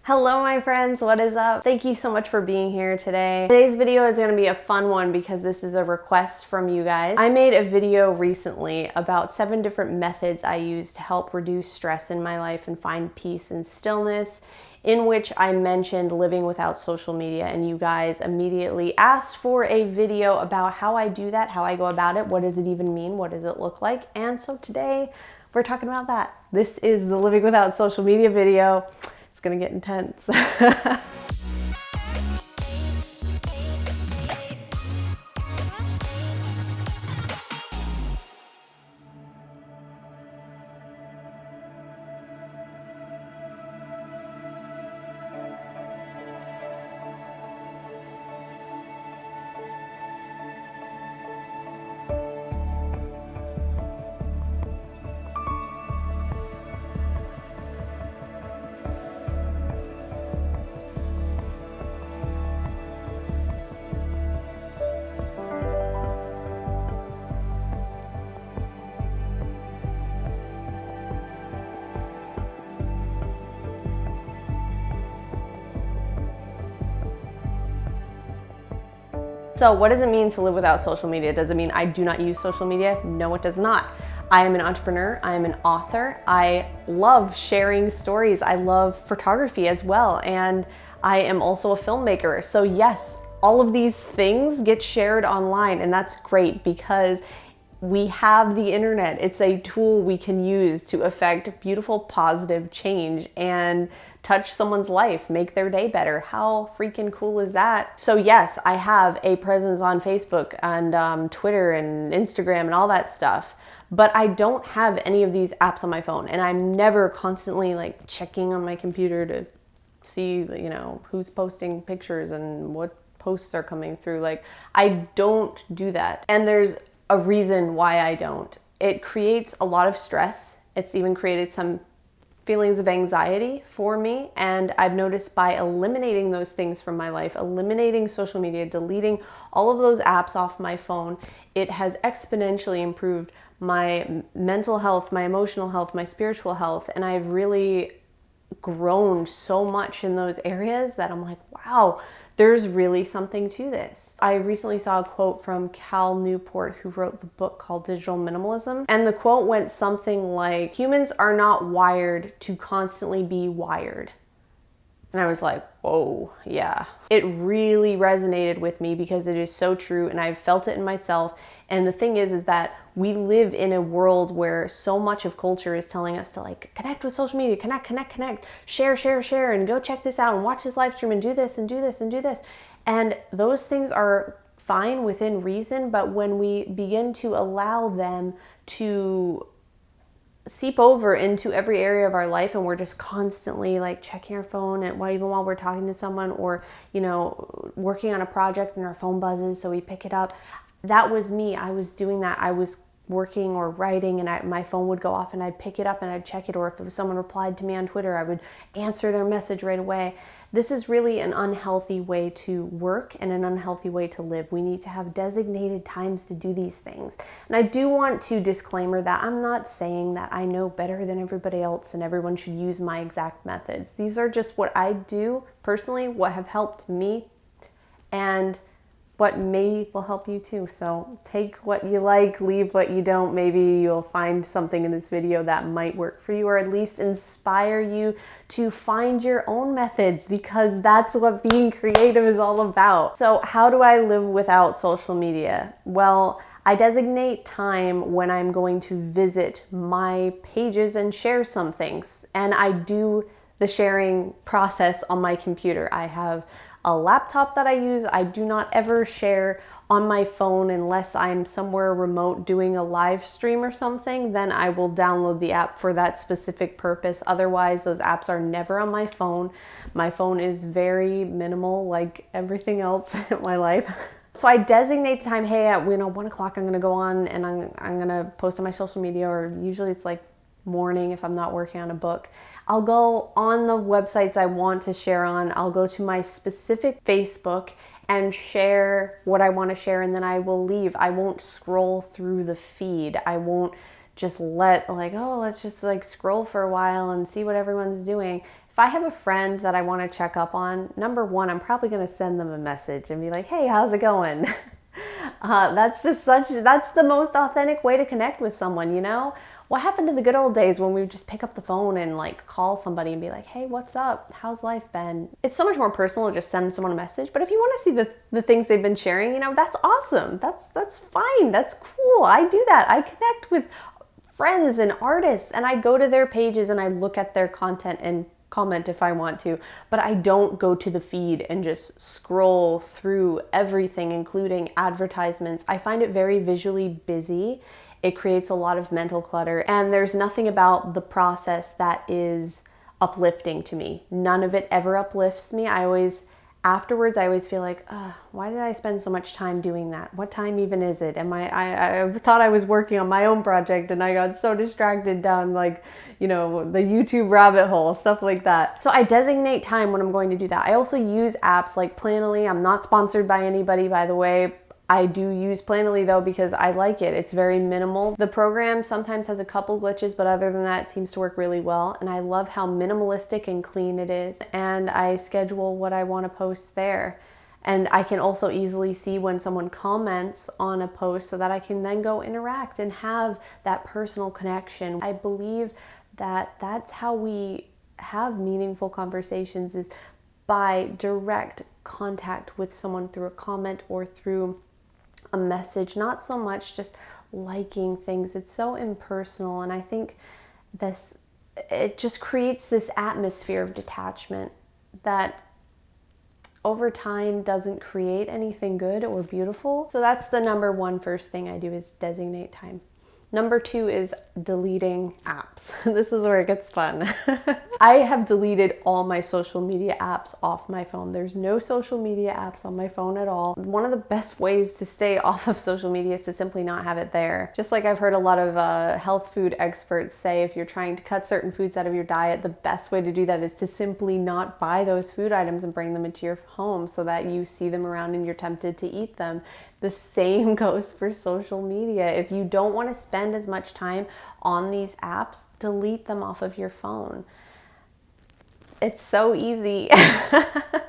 Hello my friends, what is up? Thank you so much for being here today. Today's video is going to be a fun one because this is a request from you guys. I made a video recently about 7 different methods I use to help reduce stress in my life and find peace and stillness, in which I mentioned living without social media, and you guys immediately asked for a video about how I do that, how I go about it, what does it even mean, what does it look like, and so today we're talking about that. This is the living without social media video. It's gonna get intense. So what does it mean to live without social media? Does it mean I do not use social media? No, it does not. I am an entrepreneur, I am an author, I love sharing stories, I love photography as well, and I am also a filmmaker. So yes, all of these things get shared online, and that's great because we have the internet. It's a tool we can use to affect beautiful, positive change and touch someone's life, make their day better. How freaking cool is that? So yes, I have a presence on Facebook and Twitter and Instagram and all that stuff, but I don't have any of these apps on my phone, and I'm never constantly like checking on my computer to see, you know, who's posting pictures and what posts are coming through. Like, I don't do that. And there's a reason why I don't. It creates a lot of stress. It's even created some feelings of anxiety for me, and I've noticed by eliminating those things from my life, eliminating social media, deleting all of those apps off my phone, it has exponentially improved my mental health, my emotional health, my spiritual health, and I've really grown so much in those areas that I'm like, wow, there's really something to this. I recently saw a quote from Cal Newport, who wrote the book called Digital Minimalism. And the quote went something like, humans are not wired to constantly be wired. And I was like, whoa, yeah. It really resonated with me because it is so true, and I've felt it in myself. And the thing is that we live in a world where so much of culture is telling us to like connect with social media, connect, share, and go check this out and watch this live stream and do this and do this and do this. And those things are fine within reason, but when we begin to allow them to seep over into every area of our life, and we're just constantly like checking our phone, and even while we're talking to someone, or you know, working on a project and our phone buzzes so we pick it up. That was me. I was doing that. I was working or writing, and my phone would go off and I'd pick it up and I'd check it, or if it was someone replied to me on Twitter, I would answer their message right away. This is really an unhealthy way to work and an unhealthy way to live. We need to have designated times to do these things. And I do want to disclaimer that I'm not saying that I know better than everybody else and everyone should use my exact methods. These are just what I do personally, what have helped me, and what maybe will help you too. So take what you like, leave what you don't. Maybe you'll find something in this video that might work for you, or at least inspire you to find your own methods, because that's what being creative is all about. So how do I live without social media? Well, I designate time when I'm going to visit my pages and share some things. And I do the sharing process on my computer. I have a laptop that I use. I do not ever share on my phone unless I'm somewhere remote doing a live stream or something. Then I will download the app for that specific purpose. Otherwise, those apps are never on my phone. My phone is very minimal, like everything else in my life. So I designate the time, hey, at 1 o'clock I'm gonna go on and I'm gonna post on my social media, or usually it's like morning if I'm not working on a book. I'll go on the websites I want to share on. I'll go to my specific Facebook and share what I want to share, and then I will leave. I won't scroll through the feed. I won't just let like, oh, let's just like scroll for a while and see what everyone's doing. If I have a friend that I want to check up on, number one, I'm probably going to send them a message and be like, hey, how's it going? That's the most authentic way to connect with someone, you know? What happened to the good old days when we would just pick up the phone and like call somebody and be like, hey, what's up? How's life been? It's so much more personal to just send someone a message. But if you want to see the things they've been sharing, you know, that's awesome. That's fine. That's cool. I do that. I connect with friends and artists, and I go to their pages and I look at their content and comment if I want to, but I don't go to the feed and just scroll through everything, including advertisements. I find it very visually busy. It creates a lot of mental clutter, and there's nothing about the process that is uplifting to me. None of it ever uplifts me. Afterwards, I always feel like, why did I spend so much time doing that? What time even is it? I thought I was working on my own project and I got so distracted down like, you know, the YouTube rabbit hole, stuff like that. So I designate time when I'm going to do that. I also use apps like Planoly. I'm not sponsored by anybody, by the way. I do use Planoly though because I like it. It's very minimal. The program sometimes has a couple glitches, but other than that, it seems to work really well. And I love how minimalistic and clean it is. And I schedule what I want to post there. And I can also easily see when someone comments on a post so that I can then go interact and have that personal connection. I believe that that's how we have meaningful conversations, is by direct contact with someone through a comment or through a message, not so much just liking things. It's so impersonal, and I think it just creates this atmosphere of detachment that over time doesn't create anything good or beautiful. So that's the number one first thing I do, is designate time. Number two is deleting apps. This is where it gets fun. I have deleted all my social media apps off my phone. There's no social media apps on my phone at all. One of the best ways to stay off of social media is to simply not have it there. Just like I've heard a lot of health food experts say, if you're trying to cut certain foods out of your diet, the best way to do that is to simply not buy those food items and bring them into your home so that you see them around and you're tempted to eat them. The same goes for social media. If you don't want to spend as much time on these apps, delete them off of your phone. It's so easy.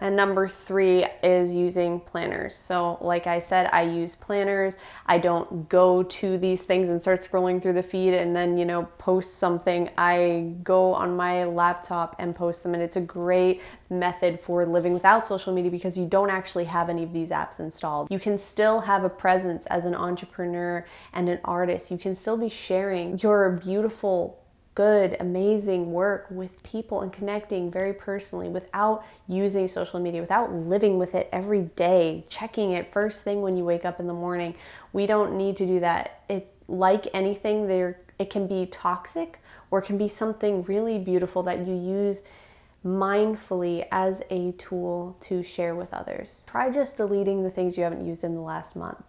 And number three is using planners. So like I said, I use planners. I don't go to these things and start scrolling through the feed and then, you know, post something. I go on my laptop and post them. And it's a great method for living without social media because you don't actually have any of these apps installed. You can still have a presence as an entrepreneur and an artist. You can still be sharing your beautiful, good, amazing work with people and connecting very personally without using social media, without living with it every day, checking it first thing when you wake up in the morning. We don't need to do that. Like anything, it can be toxic or it can be something really beautiful that you use mindfully as a tool to share with others. Try just deleting the things you haven't used in the last month.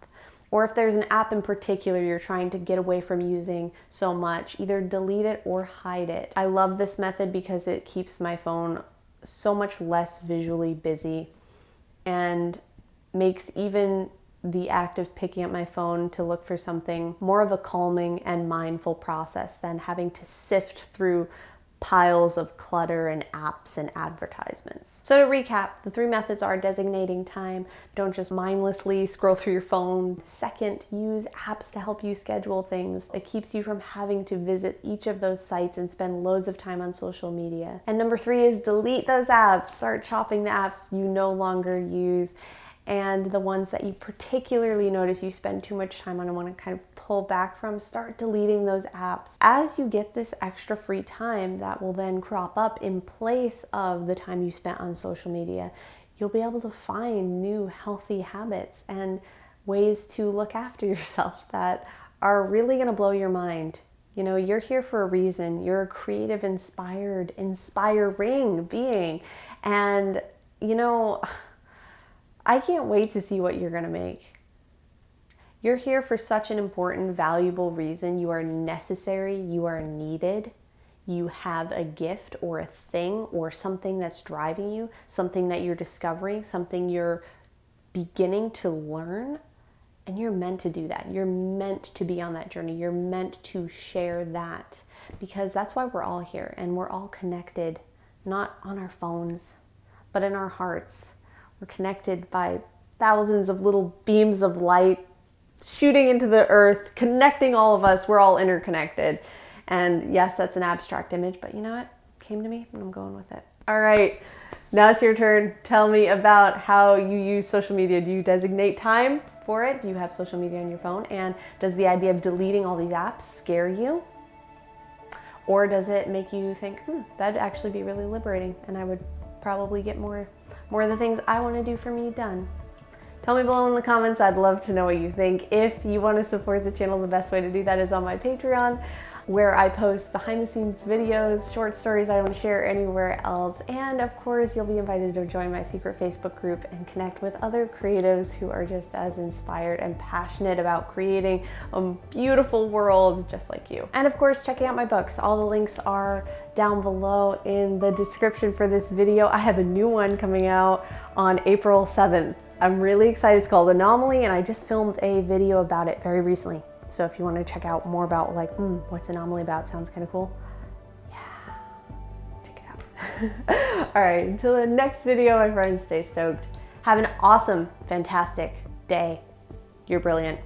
Or if there's an app in particular you're trying to get away from using so much, either delete it or hide it. I love this method because it keeps my phone so much less visually busy and makes even the act of picking up my phone to look for something more of a calming and mindful process than having to sift through piles of clutter and apps and advertisements. So to recap, the three methods are designating time. Don't just mindlessly scroll through your phone. Second, use apps to help you schedule things. It keeps you from having to visit each of those sites and spend loads of time on social media. And number three is delete those apps. Start chopping the apps you no longer use, and the ones that you particularly notice you spend too much time on and want to kind of pull back from, start deleting those apps. As you get this extra free time that will then crop up in place of the time you spent on social media, you'll be able to find new healthy habits and ways to look after yourself that are really going to blow your mind. You know, you're here for a reason. You're a creative, inspiring being. And, you know, I can't wait to see what you're going to make. You're here for such an important, valuable reason. You are necessary. You are needed. You have a gift or a thing or something that's driving you, something that you're discovering, something you're beginning to learn. And you're meant to do that. You're meant to be on that journey. You're meant to share that because that's why we're all here and we're all connected not on our phones, but in our hearts. We're connected by thousands of little beams of light shooting into the earth, connecting all of us. We're all interconnected. And yes, that's an abstract image, but you know what? It came to me and I'm going with it. All right, now it's your turn. Tell me about how you use social media. Do you designate time for it? Do you have social media on your phone? And does the idea of deleting all these apps scare you? Or does it make you think, that'd actually be really liberating and I would probably get more of the things I want to do for me done? Tell me below in the comments. I'd love to know what you think. If you want to support the channel, the best way to do that is on my Patreon, where I post behind the scenes videos, short stories I don't share anywhere else. And of course, you'll be invited to join my secret Facebook group and connect with other creatives who are just as inspired and passionate about creating a beautiful world just like you. And of course, checking out my books. All the links are down below in the description for this video. I have a new one coming out on April 7th. I'm really excited. It's called Anomaly, and I just filmed a video about it very recently. So if you want to check out more about like, what's Anomaly about? Sounds kind of cool. Yeah, check it out. All right, until the next video, my friends, stay stoked. Have an awesome, fantastic day. You're brilliant.